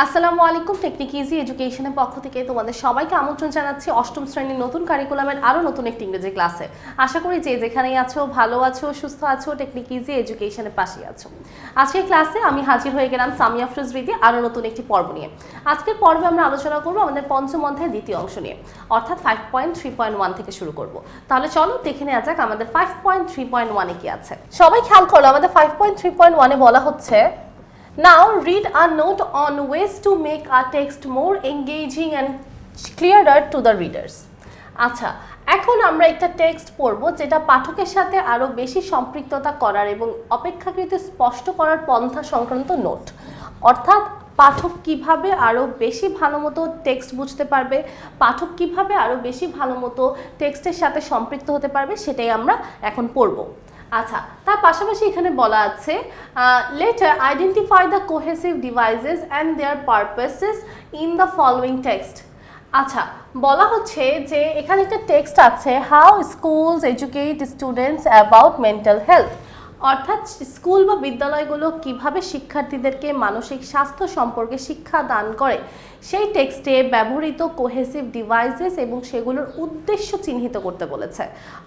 আসসালামু আলাইকুম। Technique easy এডুকেশনের পক্ষ থেকে তোমাদের সবাইকে আমন্ত্রণ জানাচ্ছি অষ্টম শ্রেণীর নতুন কারিকুলামের আরও নতুন একটি ইংরেজি ক্লাসে। আশা করি যে যেখানেই আছো ভালো আছো, সুস্থ আছো, টেকনিক ইজি এডুকেশনের পাশে আছো। আজকের ক্লাসে আমি হাজির হয়ে গেলাম সামিয়া আফরোজ রিদি আরও নতুন একটি পর্ব নিয়ে। আজকের পর্বে আমরা আলোচনা করব আমাদের পঞ্চম অধ্যায়ের দ্বিতীয় অংশ নিয়ে, অর্থাৎ 5.3.1 থেকে শুরু করব। তাহলে চলো দেখে নেওয়া যাক আমাদের 5.3.1 এ কি আছে। সবাই খেয়াল করো, আমাদের 5.3.1 এ বলা হচ্ছে Now read a note on ways to make a text more engaging and clearer to the readers. আচ্ছা, এখন আমরা একটা টেক্সট পড়ব যেটা পাঠকের সাথে আরো বেশি সম্পৃক্ততা করার এবং অপেক্ষাকৃত স্পষ্ট করার পন্থা সংক্রান্ত নোট। অর্থাৎ পাঠক কিভাবে আরো বেশি ভালোমতো টেক্সট বুঝতে পারবে, পাঠক কিভাবে আরো বেশি ভালোমতো টেক্সটের সাথে সম্পৃক্ত হতে পারবে, সেটাই আমরা এখন পড়ব। আচ্ছা, তার পাশাপাশি এখানে বলা আছে later identify the cohesive devices and their purposes in the following text. আচ্ছা, বলা হচ্ছে যে এখানে একটা টেক্সট আছে, how schools educate students about mental health. অর্থাৎ স্কুল বা বিদ্যালয়গুলো কিভাবে শিক্ষার্থীদেরকে মানসিক স্বাস্থ্য সম্পর্কে শিক্ষা দান করে, সেই টেক্সটে ব্যবহৃত কোহেসিভ ডিভাইসেস এবং সেগুলোর উদ্দেশ্য চিহ্নিত করতে বলেছে।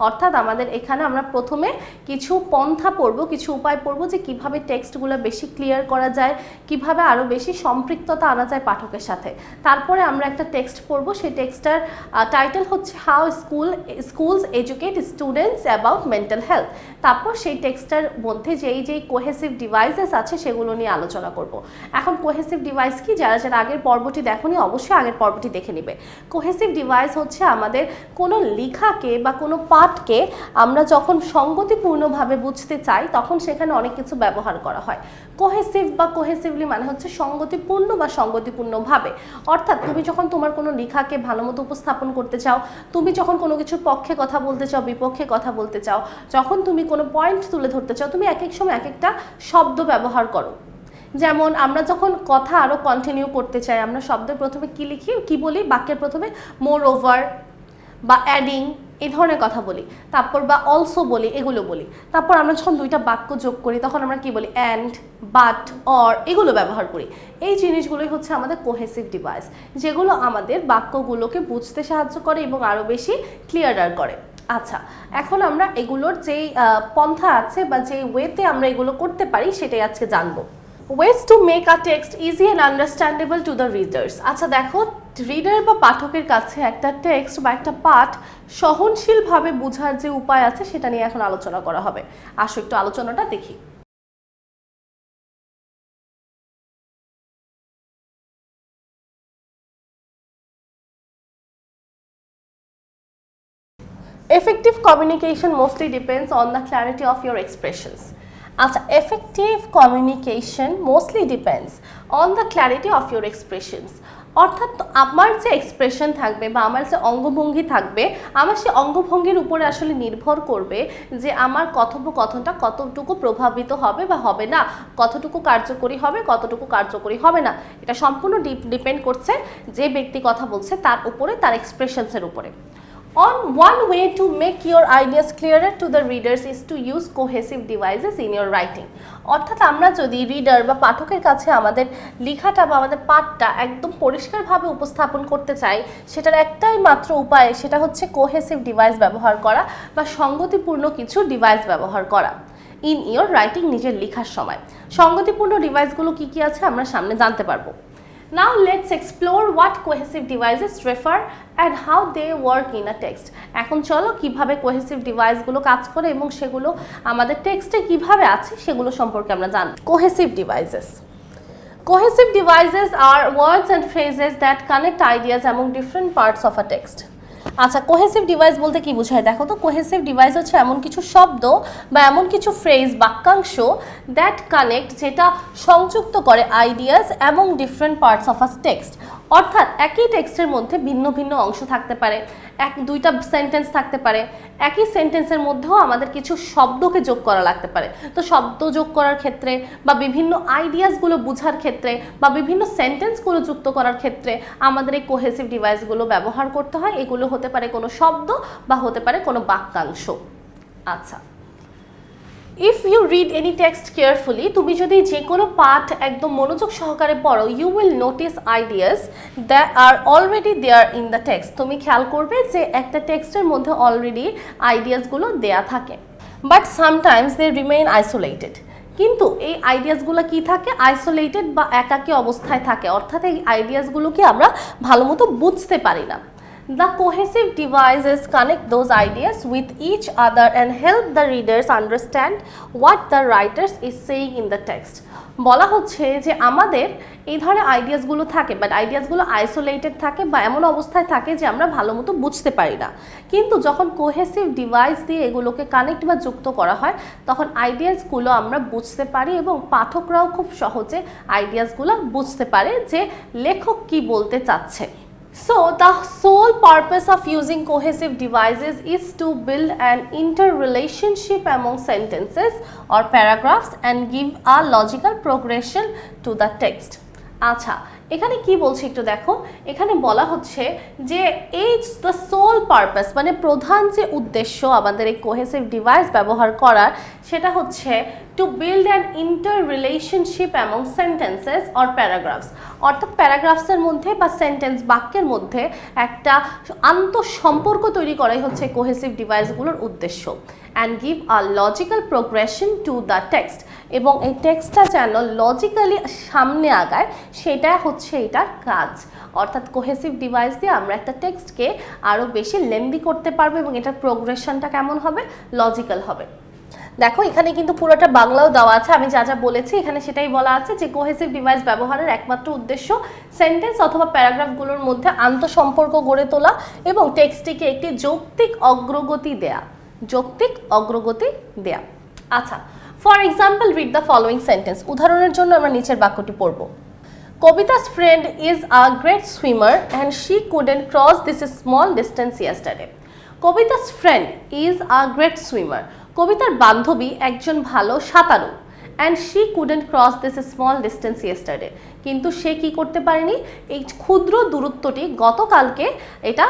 অর্থাৎ আমাদের এখানে আমরা প্রথমে কিছু পন্থা পড়ব, কিছু উপায় পড়ব যে কিভাবে টেক্সটগুলো বেশি ক্লিয়ার করা যায়, কিভাবে আরও বেশি সম্পৃক্ততা আনা যায় পাঠকের সাথে। তারপরে আমরা একটা টেক্সট পড়ব, সেই টেক্সটটার টাইটেল হচ্ছে how schools educate students about mental health. তারপর সেই টেক্সটটার মধ্যে যেই কোহেসিভ ডিভাইসেস আছে সেগুলো নিয়ে আলোচনা করব। এখন কোহেসিভ ডিভাইস কি, যারা আগের পর্বটি দেখোনি অবশ্যই আগের পর্বটি দেখে নিবে। কোহেসিভ ডিভাইস হচ্ছে আমাদের কোনো লেখাকে বা কোনো পাঠকে আমরা যখন সঙ্গতিপূর্ণভাবে বুঝতে চাই তখন সেখানে অনেক কিছু ব্যবহার করা হয়। কোহেসিভ বা কোহেসিভলি মানে হচ্ছে সঙ্গতিপূর্ণ বা সঙ্গতিপূর্ণভাবে। অর্থাৎ তুমি যখন তোমার কোনো লেখাকে ভালো মতো উপস্থাপন করতে চাও, তুমি যখন কোনো কিছুর পক্ষে কথা বলতে চাও, বিপক্ষে কথা বলতে চাও, যখন তুমি কোনো পয়েন্ট তুলে ধরতে চাও, তুমি এক এক সময় এক একটা শব্দ ব্যবহার করো। যেমন আমরা যখন কথা আরও কন্টিনিউ করতে চাই, আমরা শব্দের প্রথমে কি লিখি, কি বলি, বাক্যের প্রথমে মোর ওভার বা অ্যাডিং এই ধরনের কথা বলি, তারপর বা অলসো বলি, এগুলো বলি। তারপর আমরা যখন দুইটা বাক্য যোগ করি তখন আমরা কি বলি, অ্যান্ড, বাট, অর, এগুলো ব্যবহার করি। এই জিনিসগুলোই হচ্ছে আমাদের কোহেসিভ ডিভাইস, যেগুলো আমাদের বাক্যগুলোকে বুঝতে সাহায্য করে এবং আরও বেশি ক্লিয়ারার করে। আচ্ছা, এখন আমরা এগুলোর যেই পন্থা আছে বা যেই ওয়েতে আমরা এগুলো করতে পারি সেটাই আজকে জানবো। Ways to make a text easy and understandable two the readers. আচ্ছা দেখো, রিডার বা পাঠকের কাছে একটা টেক্সট বা একটা পাঠ সহনশীলভাবে বোঝার যে উপায় আছে সেটা নিয়ে এখন আলোচনা করা হবে। আসো একটু আলোচনাটা দেখি। Effective communication mostly depends on the clarity of your expressions. আচ্ছা, effective communication mostly depends on the clarity of your expressions. অর্থাৎ আমার যে এক্সপ্রেশন থাকবে বা আমার যে অঙ্গভঙ্গি থাকবে, আমার সেই অঙ্গভঙ্গির উপরে আসলে নির্ভর করবে যে আমার কথোপকথনটা কতটুকু প্রভাবিত হবে বা হবে না, কতটুকু কার্যকরী হবে, কতটুকু কার্যকরী হবে না। এটা সম্পূর্ণ ডিপেন্ড করছে যে ব্যক্তি কথা বলছে তার উপরে, তার এক্সপ্রেশনসের উপরে। On one way to make your ideas clearer to the readers is to use cohesive devices in your writing. অর্থাৎ আমরা যদি রিডার বা পাঠকের কাছে আমাদের লেখাটা বা আমাদের পাঠটা একদম পরিষ্কারভাবে উপস্থাপন করতে চাই, সেটার একটাই মাত্র উপায়, সেটা হচ্ছে কোহেসিভ ডিভাইস ব্যবহার করা বা সঙ্গতিপূর্ণ কিছু ডিভাইস ব্যবহার করা ইন ইয়োর রাইটিং, নিজের লেখার সময়। সঙ্গতিপূর্ণ ডিভাইসগুলো কি কি আছে আমরা সামনে জানতে পারবো। Now let's explore what cohesive devices refer and how they work in a text. এখন চলো কিভাবে কোহেসিভ ডিভাইসগুলো কাজ করে এবং সেগুলো আমাদের টেক্সটে কিভাবে আছে সেগুলো সম্পর্কে আমরা জানব। Cohesive devices. Cohesive devices are words and phrases that connect ideas among different parts of a text. আচ্ছা, কোহেসিভ ডিভাইস বলতে কি বোঝায় দেখো তো। কোহেসিভ ডিভাইস হচ্ছে এমন কিছু শব্দ বা এমন কিছু ফ্রেজ, বাক্যাংশ দ্যাট কানেক্ট, যেটা সংযুক্ত করে ideas among different parts of a text. অর্থাৎ একই টেক্সটের মধ্যে ভিন্ন ভিন্ন অংশ থাকতে পারে, দুইটা সেন্টেন্স থাকতে পারে, একই সেন্টেন্সের মধ্যেও আমাদের কিছু শব্দকে যোগ করা লাগতে পারে। তো শব্দ যোগ করার ক্ষেত্রে বা বিভিন্ন আইডিয়াসগুলো বোঝার ক্ষেত্রে বা বিভিন্ন সেন্টেন্সগুলো যুক্ত করার ক্ষেত্রে আমাদের এই কোহেসিভ ডিভাইসগুলো ব্যবহার করতে হয়। এগুলো হতে পারে কোনো শব্দ বা হতে পারে কোনো বাক্যাংশ। আচ্ছা, if you read any text carefully, তুমি যদি যে কোনো পাঠ একদম মনোযোগ সহকারে পড়ো, you will notice ideas that are already there in the text. তুমি খেয়াল করবে যে একটা টেক্সটের মধ্যে অলরেডি আইডিয়াসগুলো দেয়া থাকে, but sometimes they remain isolated. কিন্তু এই আইডিয়াসগুলো কি থাকে? আইসোলেটেড বা একাকী অবস্থায় থাকে, অর্থাৎ এই আইডিয়াসগুলোকে আমরা ভালো মতো বুঝতে পারি না। The cohesive devices connect those ideas with each other and help the readers understand what the writers is saying in the text. বলা হচ্ছে যে আমাদের এই ধরনের আইডিয়াসগুলো থাকে, বাট আইডিয়াসগুলো আইসোলেটেড থাকে বা এমন অবস্থায় থাকে যে আমরা ভালো মতো বুঝতে পারি না। কিন্তু যখন কোহেসিভ ডিভাইস দিয়ে এগুলোকে কানেক্ট বা যুক্ত করা হয়, তখন আইডিয়াসগুলো আমরা বুঝতে পারি এবং পাঠকরাও খুব সহজে আইডিয়াসগুলো বুঝতে পারে যে লেখক কি বলতে চাচ্ছে। So the sole purpose of using cohesive devices is to build an interrelationship among sentences or paragraphs and give a logical progression to the text. আচ্ছা, এখানে কি বলছে একটু দেখো। এখানে বলা হচ্ছে যে এই দ্য সোল পারপাস, মানে প্রধান যে উদ্দেশ্য আমাদের এই কোহেসিভ ডিভাইস ব্যবহার করার, সেটা হচ্ছে to build an inter relationship among sentences or paragraphs, অর্থাৎ প্যারাগ্রাফসের মধ্যে বা সেন্টেন্স বাক্যের মধ্যে একটা আন্তঃসম্পর্ক তৈরি করাই হচ্ছে কোহেসিভ ডিভাইসগুলোর উদ্দেশ্য। And give a logical progression to the text, এবং এই টেক্সটটা যেন লজিক্যালি সামনে আগায়, সেটা হচ্ছে এটার কাজ। অর্থাৎ কোহেসিভ ডিভাইস দিয়ে আমরা একটা টেক্সটকে আরও বেশি লেন্দি করতে পারবো এবং এটার প্রোগ্রেশনটা কেমন হবে? লজিক্যাল হবে। দেখো এখানে কিন্তু পুরোটা বাংলাও দেওয়া আছে, আমি যা যা বলেছি এখানে সেটাই বলা আছে যে কোহেসিভ ডিভাইস ব্যবহারের একমাত্র উদ্দেশ্য সেন্টেন্স অথবা প্যারাগ্রাফগুলোর মধ্যে আন্তঃসম্পর্ক গড়ে তোলা এবং টেক্সটটিকে একটি যৌক্তিক অগ্রগতি দেয়া, যৌক্তিক অগ্রগতি দেয়া। আচ্ছা, for example read the following sentence. উদাহরণের জন্য আমরা নিচের বাক্যটি পড়ব। Kobita's friend is a great swimmer and she couldn't cross this small distance yesterday. Kobita's friend is a great swimmer. কবিতার বান্ধবী একজন ভালো সাঁতারু, and she couldn't cross this small distance yesterday, কিন্তু সে কি করতে পারেনি? এই ক্ষুদ্র দূরত্বটি গতকালকে এটা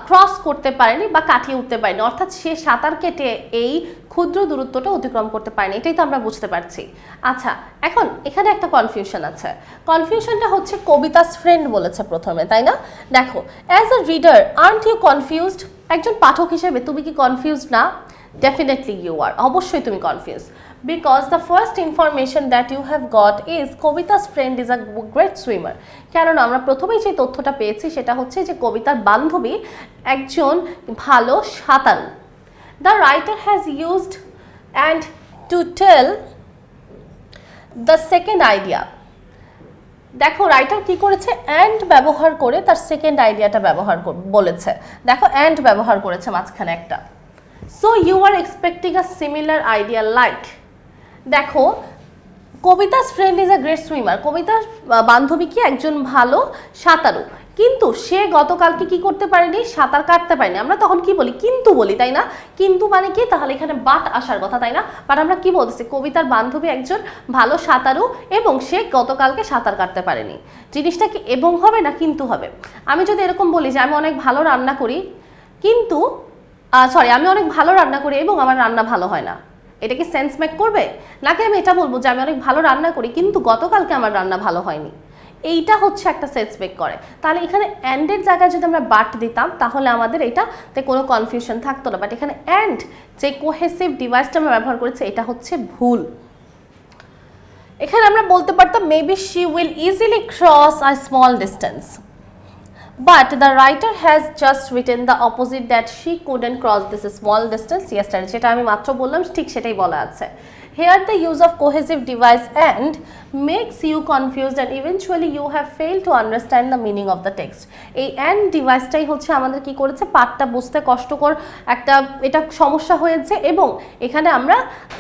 ক্রস করতে পারেনি বা কাটিয়ে উঠতে পারেনি, অর্থাৎ সে সাঁতার কেটে এই ক্ষুদ্র দূরত্বটা অতিক্রম করতে পারেনি। এটাই তো আমরা বুঝতে পারছি। আচ্ছা, এখন এখানে একটা কনফিউশন আছে। কনফিউশনটা হচ্ছে কবিতাস ফ্রেন্ড বলেছে প্রথমে, তাই না? দেখো, as a reader aren't you confused? একজন পাঠক হিসেবে তুমি কি কনফিউজড না? Definitely you are. অবশ্যই তুমি confuse, because the first information that you have got is Kobita's friend is a great swimmer. কারণ আমরা প্রথমেই যে তথ্যটা পেয়েছি সেটা হচ্ছে যে কবিতার বান্ধবী একজন ভালো সাঁতারু। The writer has used and to tell the second idea. দেখো রাইটার কি করেছে? অ্যান্ড ব্যবহার করে তার সেকেন্ড আইডিয়াটা ব্যবহার বলেছে। দেখো অ্যান্ড ব্যবহার করেছে মাঝখানে একটা। So you are expecting a similar idea like, দেখো কবিতা's friend is a great swimmer, কবিতার বান্ধবী কি একজন ভালো সাঁতারু, কিন্তু সে গতকালকে কি করতে পারেনি? সাঁতার কাটতে পারেনি। আমরা তখন কি বলি? কিন্তু বলি, তাই না? কিন্তু মানে কি? তাহলে এখানে বাট আসার কথা, তাই না? বাট আমরা কি বলতেছি? কবিতার বান্ধবী একজন ভালো সাঁতারু এবং সে গতকালকে সাঁতার কাটতে পারেনি। জিনিসটা কি এবং হবে না কিন্তু হবে? আমি যদি এরকম বলি যে আমি অনেক ভালো রান্না করি কিন্তু আমি অনেক ভালো রান্না করি এবং আমার রান্না ভালো হয় না, এটা কি সেন্স মেক করবে? নাকি আমি এটা বলবো যে আমি অনেক ভালো রান্না করি কিন্তু গতকালকে আমার রান্না ভালো হয়নি? এইটা হচ্ছে একটা সেন্স মেক করে। তাহলে এখানে অ্যান্ডের জায়গায় যদি আমরা বাট দিতাম তাহলে আমাদের এটাতে কোনো কনফিউশন থাকতো না, বাট এখানে অ্যান্ড যে কোহেসিভ ডিভাইসটা আমরা ব্যবহার করেছি এটা হচ্ছে ভুল। এখানে আমরা বলতে পারতাম maybe she will easily cross a small distance, but the writer has just written the opposite, that she couldn't cross this small distance yesterday. যেটা আমি মাত্র বললাম ঠিক সেটাই বলা আছে। Here the use of cohesive device and makes you confused and eventually you have failed to understand the meaning of the text. এই and ডিভাইসটাই হচ্ছে আমাদের কি করেছে? পাঠটা বুঝতে কষ্টকর একটা এটা সমস্যা হয়েছে এবং এখানে আমরা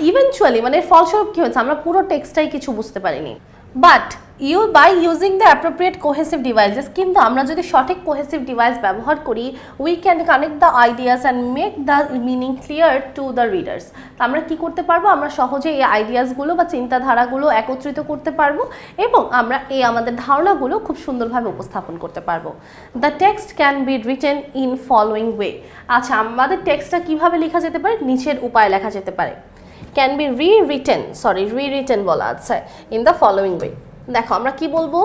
ইভেনচুয়ালি মানে ফলস্বরূপ কি হয়েছে? আমরা পুরো টেক্সটটাই কিছু বুঝতে পারিনি। But by using the appropriate cohesive devices, কিন্তু আমরা যদি সঠিক cohesive device ব্যবহার করি, we can connect the ideas and make the meaning clear to the readers. আমরা কি করতে পারবো? আমরা সহজে এই আইডিয়াসগুলো বা চিন্তাধারাগুলো একত্রিত করতে পারবো এবং আমরা এই আমাদের ধারণাগুলো খুব সুন্দরভাবে উপস্থাপন করতে পারবো। The text can be written in following way. আচ্ছা, আমাদের টেক্সটটা কিভাবে লেখা যেতে পারে? নিচের উপায়ে লেখা যেতে পারে। ক্যান বি রিরিটেন বলা আছে ইন দ্য ফলোয়িং ওয়ে। দেখো আমরা কি বলবো,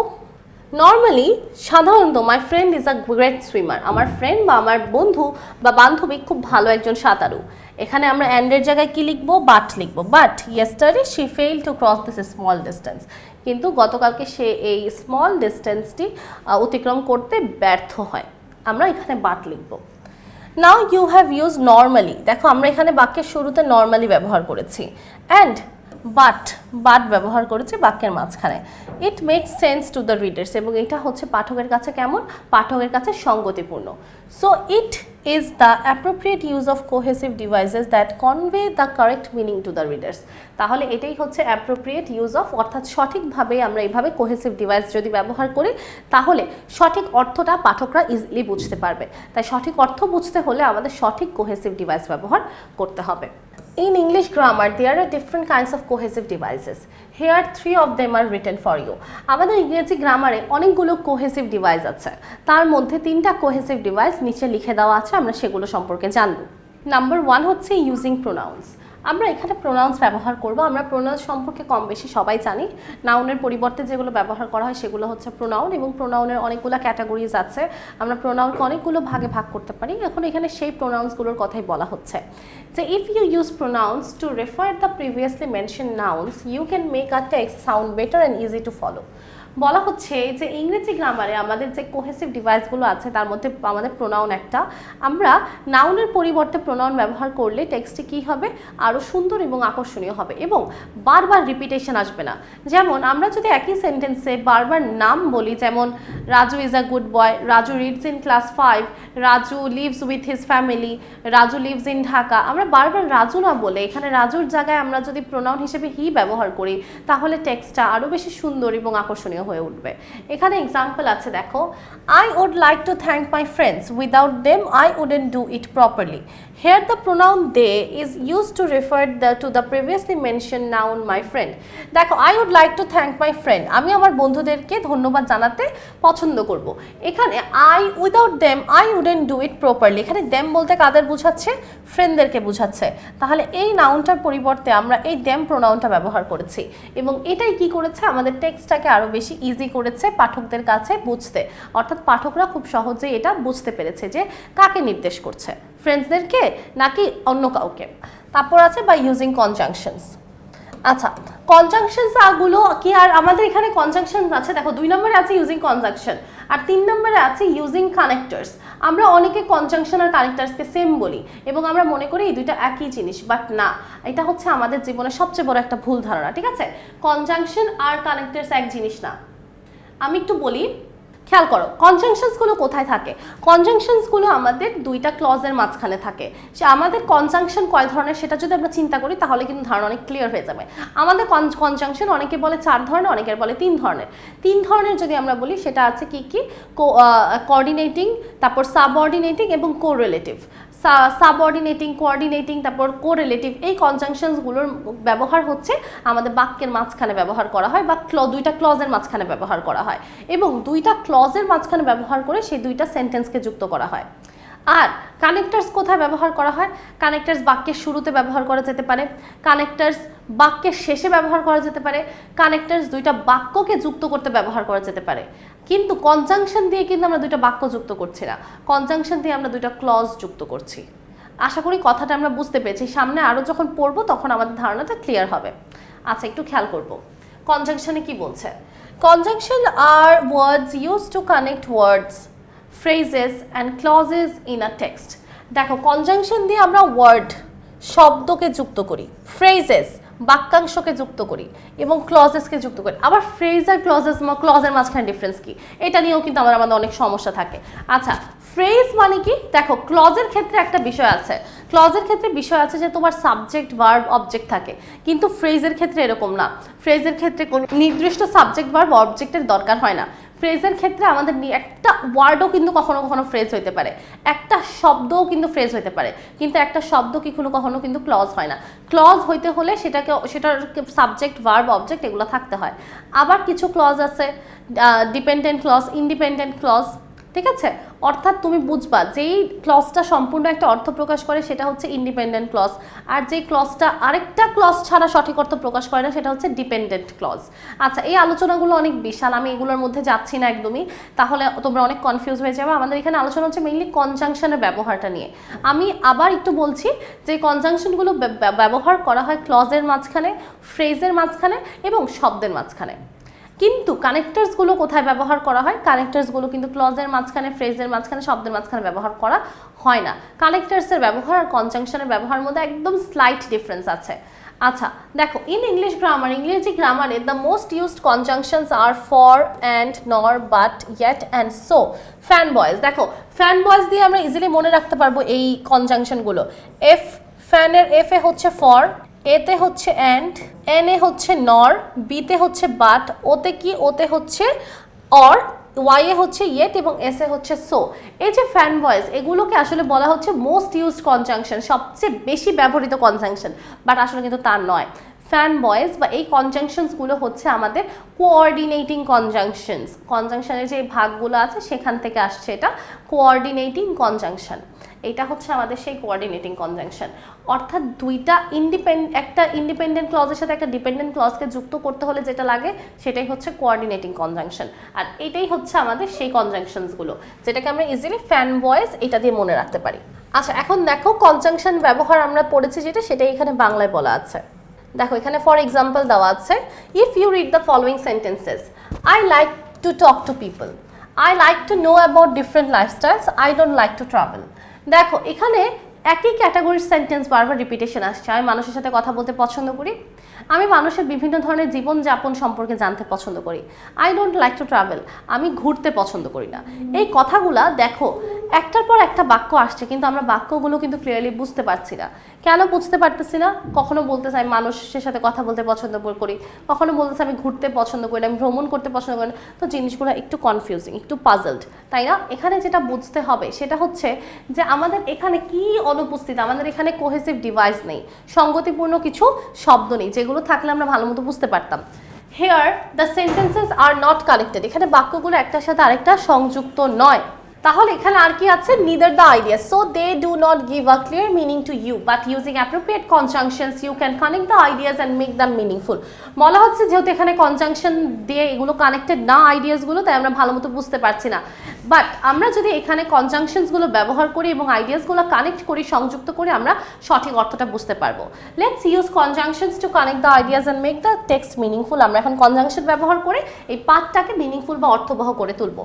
নর্মালি সাধারণত my friend is a great swimmer, আমার ফ্রেন্ড বা আমার বন্ধু বা বান্ধবী খুব ভালো একজন সাঁতারু। এখানে আমরা অ্যান্ডের জায়গায় কি লিখবো, বাট লিখবো। But yesterday she fail to cross this small distance, কিন্তু গতকালকে সে এই স্মল ডিস্টেন্সটি অতিক্রম করতে ব্যর্থ হয়, আমরা এখানে বাট লিখবো। Now you have use normally, দেখো আমরা এখানে বাক্যের শুরুতে নর্মালি ব্যবহার করেছি, অ্যান্ড বাট ব্যবহার করেছি বাক্যের মাঝখানে। It makes sense to the readers, এবং এটা হচ্ছে পাঠকের কাছে কেমন, পাঠকের কাছে সঙ্গতিপূর্ণ। So it is the appropriate use of cohesive devices that convey the correct meaning to the readers. তাহলে এটাই হচ্ছে অ্যাপ্রোপ্রিয়েট ইউজ অফ, অর্থাৎ সঠিকভাবে আমরা এইভাবে কোহেসিভ ডিভাইস যদি ব্যবহার করি তাহলে সঠিক অর্থটা পাঠকরা ইজিলি বুঝতে পারবে। তাই সঠিক অর্থ বুঝতে হলে আমাদের সঠিক কোহেসিভ ডিভাইস ব্যবহার করতে হবে। In English grammar, there are different kinds of cohesive devices. Here, 3 of them are written for you. আমাদের ইংরেজি গ্রামারে অনেকগুলো কোহেসিভ ডিভাইস আছে, তার মধ্যে 3টা কোহেসিভ ডিভাইস নিচে লিখে দেওয়া আছে, আমরা সেগুলো সম্পর্কে জানব। নাম্বার 1 হচ্ছে ইউজিং প্রোনাউন্স। আমরা এখানে প্রোনাউন্স ব্যবহার করব। আমরা প্রোনাউন্স সম্পর্কে কম বেশি সবাই জানি। নাউনের পরিবর্তে যেগুলো ব্যবহার করা হয় সেগুলো হচ্ছে প্রোনাউন, এবং প্রোনাউনের অনেকগুলো ক্যাটাগরিজ আছে। আমরা প্রোনাউনকে অনেকগুলো ভাগে ভাগ করতে পারি। এখন এখানে সেই প্রোনাউন্সগুলোর কথাই বলা হচ্ছে যে if you use pronouns to refer the previously mention nouns you can make a text sound better and easy to follow. বলা হচ্ছে যে ইংরেজি গ্রামারে আমাদের যে কোহেসিভ ডিভাইসগুলো আছে তার মধ্যে আমাদের প্রোনাউন একটা। আমরা নাউনের পরিবর্তে প্রোনাউন ব্যবহার করলে টেক্সটটি কী হবে, আরও সুন্দর এবং আকর্ষণীয় হবে, এবং বারবার রিপিটেশন আসবে না। যেমন আমরা যদি একই সেন্টেন্সে বারবার নাম বলি, যেমন Raju is a good boy, Raju reads in class 5, Raju lives with his family, Raju lives in Dhaka, আমরা বারবার রাজু না বলে এখানে রাজুর জায়গায় আমরা যদি প্রোনাউন হিসেবে হি ব্যবহার করি তাহলে টেক্সটটা আরও বেশি সুন্দর এবং আকর্ষণীয় হয়ে উঠবে। এখানে এক্সাম্পল আছে, দেখো, I would like to thank my friends. Without them, I wouldn't do it properly. Here the pronoun they is used to refer to the previously mentioned noun my friend. দেখো, I would like to thank my friend, আমি আমার বন্ধুদেরকে ধন্যবাদ জানাতে পছন্দ করব। এখানে without them I wouldn't do it properly, এখানে them বলতে কাদের বোঝাচ্ছে, ফ্রেন্ডদেরকে বোঝাচ্ছে। তাহলে এই নাউনটার পরিবর্তে আমরা এই them প্রোনাউনটা ব্যবহার করেছি, এবং এটাই কি করেছে, আমাদের টেক্সটটাকে আরও বেশি ইজি করেছে পাঠকদের কাছে বুঝতে। অর্থাৎ পাঠকরা খুব সহজেই এটা বুঝতে পেরেছে যে কাকে নির্দেশ করছে, ফ্রেন্ডসদেরকে নাকি অন্য কাউকে। তারপর আছে বাই ইউজিং কনজাংশনস। আচ্ছা, কনজাংশনস গুলো কি, আর আমাদের এখানে কনজাংশনস আছে, দেখো 2 নম্বরে আছে ইউজিং কনজাংশন, আর 3 নম্বরে আছে ইউজিং কানেক্টরস। আমরা অনেকে কনজাংশন আর কানেক্টরসকে সেম বলি এবং আমরা মনে করি এই দুইটা একই জিনিস, বাট না, এটা হচ্ছে আমাদের জীবনের সবচেয়ে বড় একটা ভুল ধারণা। ঠিক আছে, কনজাংশন আর কানেক্টরস এক জিনিস না। আমি একটু বলি, খেয়াল করো, কনজাংশনসগুলো কোথায় থাকে। কনজাংশনসগুলো আমাদের 2টা ক্লজের মাঝখানে থাকে। সে আমাদের কনজাংশন কয় ধরনের সেটা যদি আমরা চিন্তা করি তাহলে কিন্তু ধারণা অনেক ক্লিয়ার হয়ে যাবে। আমাদের কনজাংশন অনেকে বলে 4 ধরনের, অনেকের বলে 3 ধরনের। 3 ধরনের যদি আমরা বলি সেটা আছে কি কি, কোঅর্ডিনেটিং, তারপর সাবঅর্ডিনেটিং এবং কোরিলেটিভ। সাবঅর্ডিনেটিং, কোঅর্ডিনেটিং, তারপর কোরিলেটিভ, এই কনজাংশনসগুলোর ব্যবহার হচ্ছে আমাদের বাক্যের মাঝখানে ব্যবহার করা হয়, বা 2টা ক্লজের মাঝখানে ব্যবহার করা হয়, এবং 2টা ক্লজের মাঝখানে ব্যবহার করে সেই 2টা সেন্টেন্সকে যুক্ত করা হয়। আর কানেক্টার্স কোথায় ব্যবহার করা হয়, কানেক্টার্স বাক্যের শুরুতে ব্যবহার করা যেতে পারে, কানেক্টার্স বাক্যের শেষে ব্যবহার করা যেতে পারে, কানেক্টার্স 2টা বাক্যকে যুক্ত করতে ব্যবহার করা যেতে পারে। কিন্তু কনজাংশন দিয়ে কিন্তু আমরা 2টা বাক্য যুক্ত করছি না, কনজাংশন দিয়ে আমরা 2টা ক্লজ যুক্ত করছি। আশা করি কথাটা আমরা বুঝতে পেরেছি, সামনে আরও যখন পড়বো তখন আমাদের ধারণাটা ক্লিয়ার হবে। আচ্ছা, একটু খেয়াল করব কনজাংশনে কি বলছে। Conjunction are words used to connect words, phrases and clauses in a text. দেখো, কনজাংশন দিয়ে আমরা ওয়ার্ড, শব্দকে যুক্ত করি, ফ্রেজেস, বাক্যাংশকে যুক্ত করি, এবং ক্লজেসকে যুক্ত করি। আবার ফ্রেজ আর ক্লজের মাঝখানে ডিফারেন্স কি, এটা নিয়েও কিন্তু আমাদের অনেক সমস্যা থাকে। আচ্ছা, ফ্রেজ মানে কি, দেখো ক্লজের ক্ষেত্রে একটা বিষয় আছে, ক্লজের ক্ষেত্রে বিষয় আছে যে তোমার সাবজেক্ট, ভার্ব, অবজেক্ট থাকে, কিন্তু ফ্রেজের ক্ষেত্রে এরকম না। ফ্রেজের ক্ষেত্রে কোনো নির্দিষ্ট সাবজেক্ট, ভার্ব, অবজেক্টের দরকার হয় না। ফ্রেজের ক্ষেত্রে আমাদের একটা ওয়ার্ডও কিন্তু কখনো কখনো ফ্রেজ হইতে পারে, একটা শব্দও কিন্তু ফ্রেজ হইতে পারে, কিন্তু একটা শব্দ কখনো কখনো কিন্তু ক্লজ হয় না। ক্লজ হইতে হলে সেটার সাবজেক্ট, ভার্ব, অবজেক্ট এগুলো থাকতে হয়। আবার কিছু ক্লজ আছে ডিপেন্ডেন্ট ক্লজ, ইন্ডিপেন্ডেন্ট ক্লজ, ঠিক আছে, অর্থাৎ তুমি বুঝবা যেই ক্লজটা সম্পূর্ণ একটা অর্থ প্রকাশ করে সেটা হচ্ছে ইন্ডিপেন্ডেন্ট ক্লজ, আর যেই ক্লজটা আরেকটা ক্লজ ছাড়া সঠিক অর্থ প্রকাশ করে না সেটা হচ্ছে ডিপেন্ডেন্ট ক্লজ। আচ্ছা, এই আলোচনাগুলো অনেক বিশাল, আমি এগুলোর মধ্যে যাচ্ছি না একদমই, তাহলে তোমরা অনেক কনফিউজ হয়ে যাবে। আমাদের এখানে আলোচনা হচ্ছে মেইনলি কনজাংশনের ব্যবহারটা নিয়ে। আমি আবার একটু বলছি যে কনজাংশনগুলো ব্যবহার করা হয় ক্লজের মাঝখানে, ফ্রেজের মাঝখানে এবং শব্দের মাঝখানে। কিন্তু কানেক্টার্সগুলো কোথায় ব্যবহার করা হয়? কানেক্টার্সগুলো কিন্তু ক্লজের মাঝখানে, ফ্রেজের মাঝখানে, শব্দের মাঝখানে ব্যবহার করা হয় না। কানেক্টার্সের ব্যবহার আর কনজাংশনের ব্যবহারের মধ্যে একদম স্লাইট ডিফারেন্স আছে। আচ্ছা দেখো, ইন ইংলিশ গ্রামার, ইংরেজি গ্রামারে the most used conjunctions are for, and, nor, but, yet and so. Fan boys, দেখো ফ্যান বয়েজ দিয়ে আমরা ইজিলি মনে রাখতে পারবো এই কনজাংশনগুলো। এফ, ফ্যানের এফ এ হচ্ছে ফর, এতে হচ্ছে অ্যান্ড, এন এ হচ্ছে নর, বিতে হচ্ছে বাট, ওতে কি, ওতে হচ্ছে অর, ওয়াই এ হচ্ছে ইয়েট এবং এস এ হচ্ছে সো। এই যে ফ্যান ভয়েস, এগুলোকে আসলে বলা হচ্ছে মোস্ট ইউজড কনজাংশন, সবচেয়ে বেশি ব্যবহৃত কনজাংশন, বাট আসলে কিন্তু তা নয়। ফ্যান বয়েস বা এই কনজাংশনসগুলো হচ্ছে আমাদের কোঅর্ডিনেটিং কনজাংশনস। কনজাংশনের যে ভাগগুলো আছে সেখান থেকে আসছে এটা কোঅর্ডিনেটিং কনজাংশন। এটা হচ্ছে আমাদের সেই কোঅর্ডিনেটিং কনজাংশন, অর্থাৎ একটা ইন্ডিপেন্ডেন্ট ক্লজের সাথে একটা ডিপেন্ডেন্ট ক্লজকে যুক্ত করতে হলে যেটা লাগে সেটাই হচ্ছে কোঅর্ডিনেটিং কনজাংশন। আর এটাই হচ্ছে আমাদের সেই কনজাংশনসগুলো যেটাকে আমরা ইজিলি ফ্যান ভয়েস এটা দিয়ে মনে রাখতে পারি। আচ্ছা এখন দেখো কনজাংশন ব্যবহার আমরা পড়েছি যেটা, সেটাই এখানে বাংলায় বলা আছে। দেখো এখানে ফর এক্সাম্পল দেওয়া আছে, if you read the following sentences, I like to talk to people, I like to know about different lifestyles, I don't like to travel. দেখো এখানে একই ক্যাটাগরির সেন্টেন্স বারবার রিপিটেশন আসছে। আমি মানুষের সাথে কথা বলতে পছন্দ করি, আমি মানুষের বিভিন্ন ধরনের জীবনযাপন সম্পর্কে জানতে পছন্দ করি। I don't like to travel, আমি ঘুরতে পছন্দ করি না। এই কথাগুলা দেখো একটার পর একটা বাক্য আসছে, কিন্তু আমরা বাক্যগুলো কিন্তু ক্লিয়ারলি বুঝতে পারছি না। কেন বুঝতে পারতেছি না? কখনো বলতে চাই মানুষের সাথে কথা বলতে পছন্দ করি, কখনো বলতে চাই আমি ঘুরতে পছন্দ করি, আমি ভ্রমণ করতে পছন্দ করি না। তো জিনিসগুলো একটু কনফিউজিং, একটু পাজলড, তাই না? এখানে যেটা বুঝতে হবে সেটা হচ্ছে যে আমাদের এখানে কি অনুপস্থিত, আমাদের এখানে কোহেসিভ ডিভাইস নেই, সঙ্গতিপূর্ণ কিছু শব্দ নেই, যেগুলো থাকলে আমরা ভালো মতো বুঝতে পারতাম। Here the sentences are not connected, এখানে বাক্যগুলো একটার সাথে আরেকটা সংযুক্ত নয়। তাহলে এখানে আর কি আছে? Neither the ideas, so they do not give a clear meaning to you, but using appropriate conjunctions you can connect the ideas and make them meaningful. বলা হচ্ছে যেহেতু এখানে কনজাংশন দিয়ে এগুলো কানেক্টেড না আইডিয়াসগুলো, তাই আমরা ভালো মতো বুঝতে পারছি না। বাট আমরা যদি এখানে কনজাংশনসগুলো ব্যবহার করি এবং আইডিয়াসগুলো কানেক্ট করি, সংযুক্ত করে, আমরা সঠিক অর্থটা বুঝতে পারবো। Let's use conjunctions to connect the ideas and make the text meaningful. আমরা এখন কনজাংশন ব্যবহার করে এই পাঠটাকে মিনিংফুল বা অর্থবহ করে তুলবো।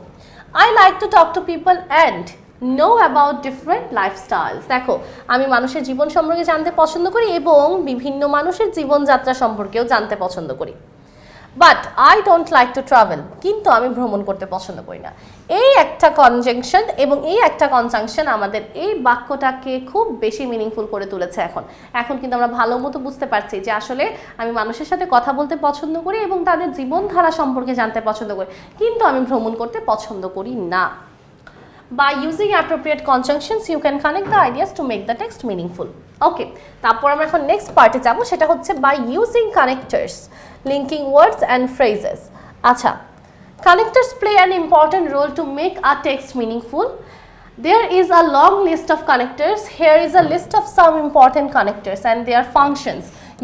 I like to talk to people and know about different lifestyles. দেখো আমি মানুষের জীবন সম্পর্কে জানতে পছন্দ করি এবং বিভিন্ন মানুষের জীবনযাত্রা সম্পর্কেও জানতে পছন্দ করি। But I don't like to travel, কিন্তু আমি ভ্রমণ করতে পছন্দ করি না। এই একটা কনজাংশন এবং এই একটা কনজাংশন আমাদের এই বাক্যটাকে খুব বেশি মিনিংফুল করে তুলেছে। এখন কিন্তু আমরা ভালো মতো বুঝতে পারছি যে আসলে আমি মানুষের সাথে কথা বলতে পছন্দ করি এবং তাদের জীবনধারা সম্পর্কে জানতে পছন্দ করি, কিন্তু আমি ভ্রমণ করতে পছন্দ করি না। By using appropriate conjunctions, you can connect the ideas to make the text meaningful. ওকে, তারপর আমরা এখন নেক্সট পার্টে যাব, সেটা হচ্ছে by using connectors, linking words and phrases. আচ্ছা, connectors play an important role to make a text meaningful. There is a long list of connectors. Here is a list of some important connectors and their functions.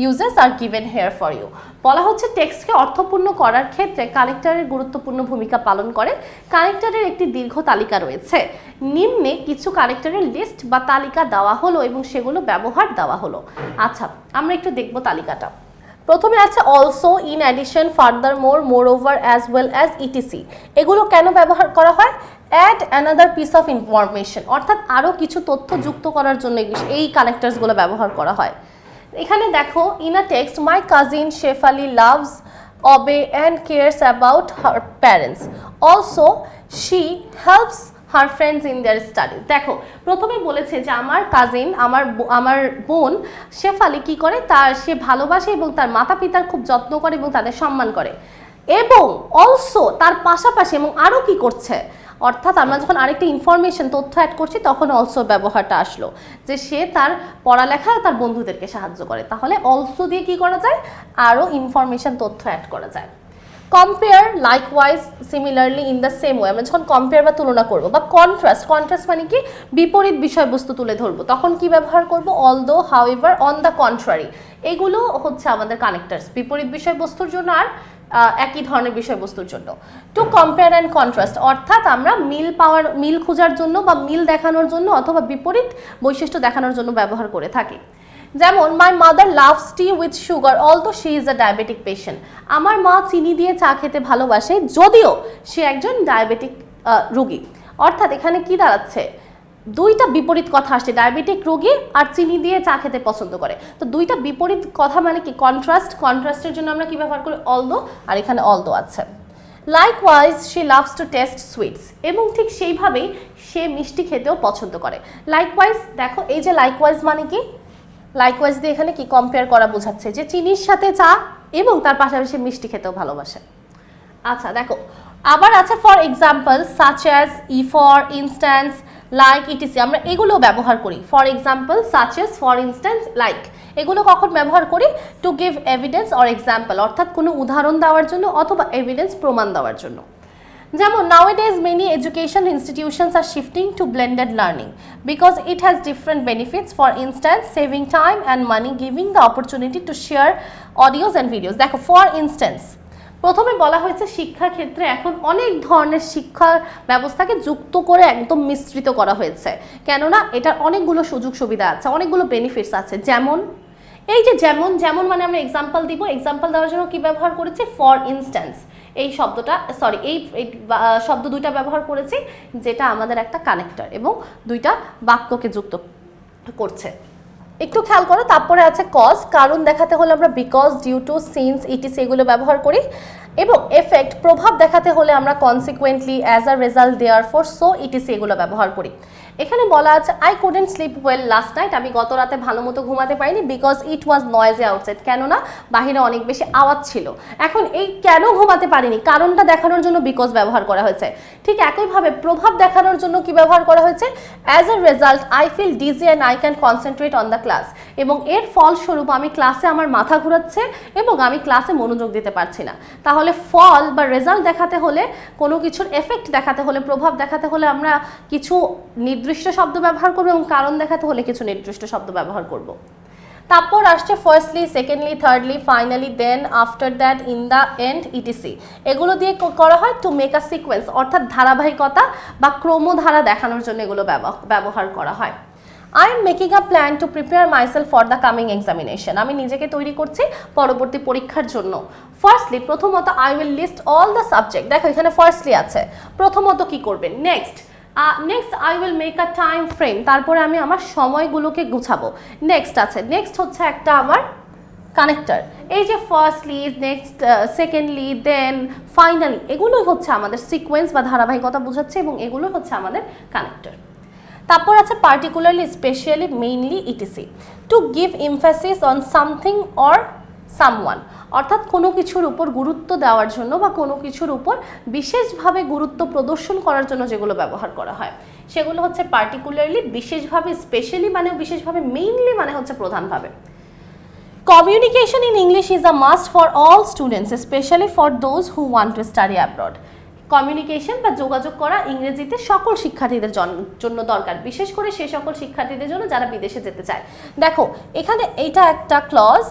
Uses are given here for you. বলা হচ্ছে টেক্সটকে অর্থপূর্ণ করার ক্ষেত্রে কানেক্টরের গুরুত্বপূর্ণ ভূমিকা পালন করে। কানেক্টরের একটি দীর্ঘ তালিকা রয়েছে। নিম্নে কিছু কানেক্টরের লিস্ট বা তালিকা দেওয়া হলো এবং সেগুলো ব্যবহার দেওয়া হলো। আচ্ছা, আমরা একটু দেখব তালিকাটা। প্রথমে আছে also, in addition, furthermore, moreover, as well as, etc. এগুলো কেন ব্যবহার করা হয়? Add another piece of information, অর্থাৎ আরও কিছু তথ্য যুক্ত করার জন্য এই কানেক্টরসগুলো ব্যবহার করা হয়। এখানে দেখো, in a text, my cousin Shefali loves, অবে and cares about her parents, also she helps her friends in their studies. দেখো প্রথমে বলেছে যে আমার কাজিন, আমার বোন শেফালি কি করে, সে ভালোবাসে এবং তার মাতা পিতার খুব যত্ন করে এবং তাদের সম্মান করে, এবং অলসো তার পাশাপাশি এবং আরও কি করছে, অর্থাৎ আমরা যখন আরেকটি ইনফরমেশন তথ্য অ্যাড করছি তখন অলসো ব্যবহারটা আসলো, যে সে তার পড়ালেখা তার বন্ধুদেরকে সাহায্য করে। তাহলে অলসো দিয়ে কি করা যায়? আরও ইনফরমেশন তথ্য অ্যাড করা যায়। Compare, likewise, similarly, in the same way. আমরা যখন কম্পেয়ার বা তুলনা করব, বা কন্ট্রাস্ট, কন্ট্রাস্ট মানে কি বিপরীত বিষয়বস্তু তুলে ধরবো, তখন কি ব্যবহার করব? Although, however, on the contrary. এগুলো হচ্ছে আমাদের কানেক্টার্স, বিপরীত বিষয়বস্তুর জন্য আর একই ধরনের বিষয়বস্তুর জন্য। টু কম্পেয়ার অ্যান্ড কন্ট্রাস্ট, অর্থাৎ আমরা মিল খোঁজার জন্য বা মিল দেখানোর জন্য অথবা বিপরীত বৈশিষ্ট্য দেখানোর জন্য ব্যবহার করে থাকি। যেমন my mother loves T with sugar although she is a diabetic patient. আমার মা চিনি দিয়ে চা খেতে ভালোবাসে যদিও সে একজন ডায়াবেটিক রোগী। অর্থাৎ এখানে কি দাঁড়াচ্ছে? দুইটা বিপরীত কথা আসছে, ডায়াবেটিক রোগী আর চিনি দিয়ে চা খেতে পছন্দ করে। তো দুইটা বিপরীত কথা মানে কি কন্ট্রাস্ট, কন্ট্রাস্টের জন্য আমরা কি ব্যবহার করি? অলদো, আর এখানে অলদো আছে। Likewise she loves to test sweets, এবং ঠিক সেইভাবেই সে মিষ্টি খেতেও পছন্দ করে। লাইকওয়াইজ, দেখো এই যে লাইকওয়াইজ মানে কি, লাইকওয়াইজ দিয়ে এখানে কি কম্পেয়ার করা বোঝাচ্ছে যে চিনির সাথে চা এবং তার পাশাপাশি মিষ্টি খেতেও ভালোবাসে। আচ্ছা দেখো, আবার আছে for example, such as, E for, instance, like, etc. আমরা এগুলো ব্যবহার করি। For example, such as, for instance, like, এগুলো কখন ব্যবহার করি? To give evidence or example, অর্থাৎ কোনো উদাহরণ দেওয়ার জন্য অথবা এভিডেন্স, প্রমাণ দেওয়ার জন্য। যেমন nowadays many education institutions are shifting to blended learning because it has different benefits, for instance saving time and money, giving the opportunity to share audios and videos. দেখো for instance প্রথমে বলা হয়েছে শিক্ষা ক্ষেত্রে এখন অনেক ধরনের শিক্ষা ব্যবস্থাকে যুক্ত করে একদম মিশ্রিত করা হয়েছে, কেননা এটার অনেকগুলো সুযোগ সুবিধা আছে, অনেকগুলো বেনিফিটস আছে। যেমন এই যে যেমন, যেমন মানে আমরা এক্সাম্পল দিব, এক্সাম্পল দেওয়ার জন্য কি ব্যবহার করেছি? For instance. এই শব্দটা এই শব্দ দুইটা ব্যবহার করেছি, যেটা আমাদের একটা কানেক্টর এবং দুইটা বাক্যকে যুক্ত করছে। একটু খেয়াল করো, তারপরে আছে কজ, কারণ দেখাতে হলে আমরা because, due to, since, etc এগুলো ব্যবহার করি। এবং এফেক্ট, প্রভাব দেখাতে হলে আমরা consequently, as a result, therefore, so, etc এগুলো ব্যবহার করি। এখানে বলা আছে I couldn't sleep well last night, আমি গত রাতে ভালো মতো ঘুমাতে পারিনি, because it was noisy outside, কেননা বাহিরে অনেক বেশি আওয়াজ ছিল। এখন এই কেন ঘুমাতে পারিনি, কারণটা দেখানোর জন্য বিকজ ব্যবহার করা হয়েছে। ঠিক একইভাবে প্রভাব দেখানোর জন্য কি ব্যবহার করা হয়েছে? As a result I feel dizzy and I can concentrate on the class, এবং এর ফলস্বরূপ আমি ক্লাসে আমার মাথা ঘুরাচ্ছে এবং আমি ক্লাসে মনোযোগ দিতে পারছি না। তাহলে ফল বা রেজাল্ট দেখাতে হলে, কোনো কিছুর এফেক্ট দেখাতে হলে, প্রভাব দেখাতে হলে আমরা কিছু নির্দিষ্ট শব্দ ব্যবহার করব এবং কারণ দেখাতে হলে কিছু নির্দিষ্ট শব্দ ব্যবহার করব। তারপর আসছে firstly, secondly, thirdly, finally, then, after that, in the end, etc. এগুলো দিয়ে করা হয় টু মেক আ সিকোয়েন্স, অর্থাৎ ধারাবাহিকতা বা ক্রমধারা দেখানোর জন্য এগুলো ব্যবহার করা হয়। I am making a plan to prepare myself for the coming examination, আমি নিজেকে তৈরি করছি পরবর্তী পরীক্ষার জন্য। ফার্স্টলি, প্রথমত I will list all the subject, দেখো এখানে ফার্স্টলি আছে, প্রথমত কি করবেন? Next I will make a time frame, তারপরে আমি আমার সময়গুলোকে গুছাবো। নেক্সট আছে, নেক্সট হচ্ছে একটা আমার কানেক্টর। এই যে ফার্স্টলি, নেক্সট, সেকেন্ডলি, দেন, ফাইনালি, এগুলোই হচ্ছে আমাদের সিকোয়েন্স বা ধারাবাহিকতা বোঝাচ্ছে এবং এগুলো হচ্ছে আমাদের কানেক্টর। তারপর আছে particularly, specially, mainly, etc. To give emphasis on something or someone, অর্থাৎ কোনো কিছুর উপর গুরুত্ব দেওয়ার জন্য বা কোনো কিছুর উপর বিশেষভাবে গুরুত্ব প্রদর্শন করার জন্য যেগুলো ব্যবহার করা হয় সেগুলো হচ্ছে পার্টিকুলারলি, বিশেষভাবে, স্পেশালি মানে বিশেষভাবে, মেইনলি মানে হচ্ছে প্রধানভাবে। Communication in English is a must for all students, specially for those who want to study abroad. Communication বা যোগাযোগ করা ইংরেজিতে সকল শিক্ষার্থীদের জন্য দরকার, বিশেষ করে সেই সকল শিক্ষার্থীদের জন্য যারা বিদেশে যেতে চায়। দেখো এখানে এইটা একটা ক্লজ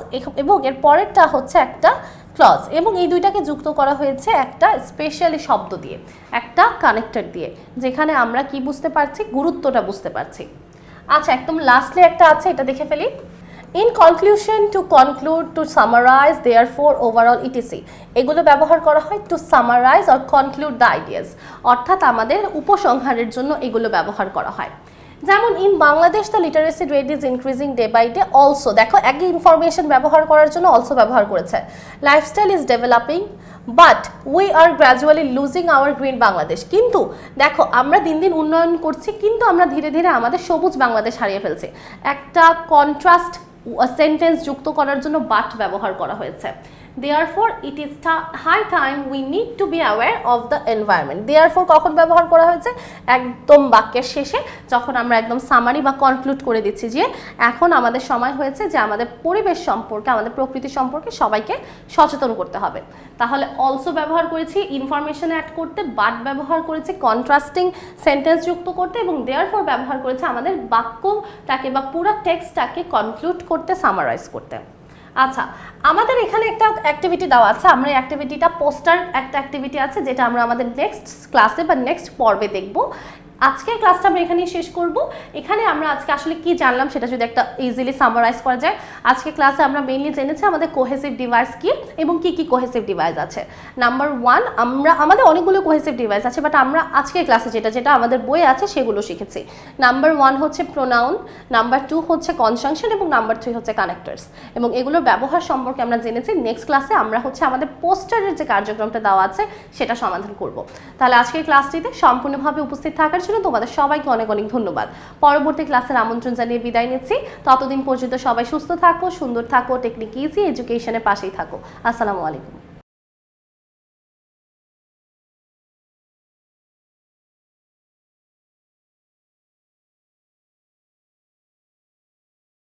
এবং এর পরেরটা হচ্ছে একটা ক্লজ, এবং এই দুইটাকে যুক্ত করা হয়েছে একটা স্পেশালি শব্দ দিয়ে, একটা কানেক্টর দিয়ে, যেখানে আমরা কি বুঝতে পারছি? গুরুত্বটা বুঝতে পারছি। আচ্ছা, একদম লাস্টলি একটা আছে, এটা দেখে ফেলি। In conclusion, to conclude, to summarize, therefore, overall, etc. এগুলো ব্যবহার করা হয় to summarize or conclude the ideas, অর্থাৎ আমাদের উপসংহারের জন্য এগুলো ব্যবহার করা হয়। যেমন in Bangladesh the literacy rate is increasing day by day, also, দেখো একই ইনফরমেশন ব্যবহার করার জন্য অলসো ব্যবহার করেছে। Lifestyle is developing but we are gradually losing our green Bangladesh, কিন্তু দেখো আমরা দিন দিন উন্নয়ন করছি কিন্তু আমরা ধীরে ধীরে আমাদের সবুজ বাংলাদেশ হারিয়ে ফেলছি। একটা কন্ট্রাস্ট সেন্টেন্স যুক্ত করার জন্য বাট ব্যবহার করা হয়েছে। Therefore it is high time we need to be aware of the environment. Therefore কখন ব্যবহার করা হয়েছে? একদম বাক্যের শেষে, যখন আমরা একদম সামারি বা কনক্লুড করে দিচ্ছি যে এখন আমাদের সময় হয়েছে যে আমাদের পরিবেশ সম্পর্কে, আমাদের প্রকৃতি সম্পর্কে সবাইকে সচেতন করতে হবে। তাহলে অলসো ব্যবহার করেছি ইনফরমেশন অ্যাড করতে, বাট ব্যবহার করেছি কন্ট্রাস্টিং সেন্টেন্স যুক্ত করতে, এবং দেয়ারফর ব্যবহার করেছে আমাদের বাক্যটাকে বা পুরো টেক্সটটাকে কনক্লুড করতে, সামারাইজ করতে। আচ্ছা, আমাদের এখানে একটা অ্যাক্টিভিটি দেওয়া আছে, আমরা এই অ্যাক্টিভিটিটা পোস্টার একটা অ্যাক্টিভিটি আছে যেটা আমরা আমাদের নেক্সট ক্লাসে বা নেক্সট পর্বে দেখব। আজকের ক্লাসটা আমরা এখানেই শেষ করব। এখানে আমরা আজকে আসলে কি জানলাম সেটা যদি একটা ইজিলি সামারাইজ করা যায়, আজকে ক্লাসে আমরা মেইনলি জেনেছি আমাদের কোহেসিভ ডিভাইস কি এবং কি কি কোহেসিভ ডিভাইস আছে। নাম্বার 1, আমাদের অনেকগুলো কোহেসিভ ডিভাইস আছে, বাট আমরা আজকের ক্লাসে যেটা আমাদের বইয়ে আছে সেগুলো শিখেছি। নাম্বার 1 হচ্ছে প্রোনাউন, নাম্বার 2 হচ্ছে কনজাংশন, এবং নাম্বার 3 হচ্ছে কানেক্টরস, এবং এগুলোর ব্যবহার সম্পর্কে আমরা জেনেছি। নেক্সট ক্লাসে আমরা হচ্ছে আমাদের পোস্টারের যে কার্যক্রমটা দেওয়া আছে সেটা সমাধান করব। তাহলে আজকের ক্লাসটিতে সম্পূর্ণভাবে উপস্থিত থাকার জন্য তোমাদের সবাইকে অনেক অনেক ধন্যবাদ। পরবর্তী ক্লাসের আমন্ত্রণ জানিয়ে বিদায় নিচ্ছি। ততদিন পর্যন্ত সবাই সুস্থ থাকো, সুন্দর থাকো, টেকনিক ইজি এডুকেশনের পাশেই থাকো। আসসালামু আলাইকুম।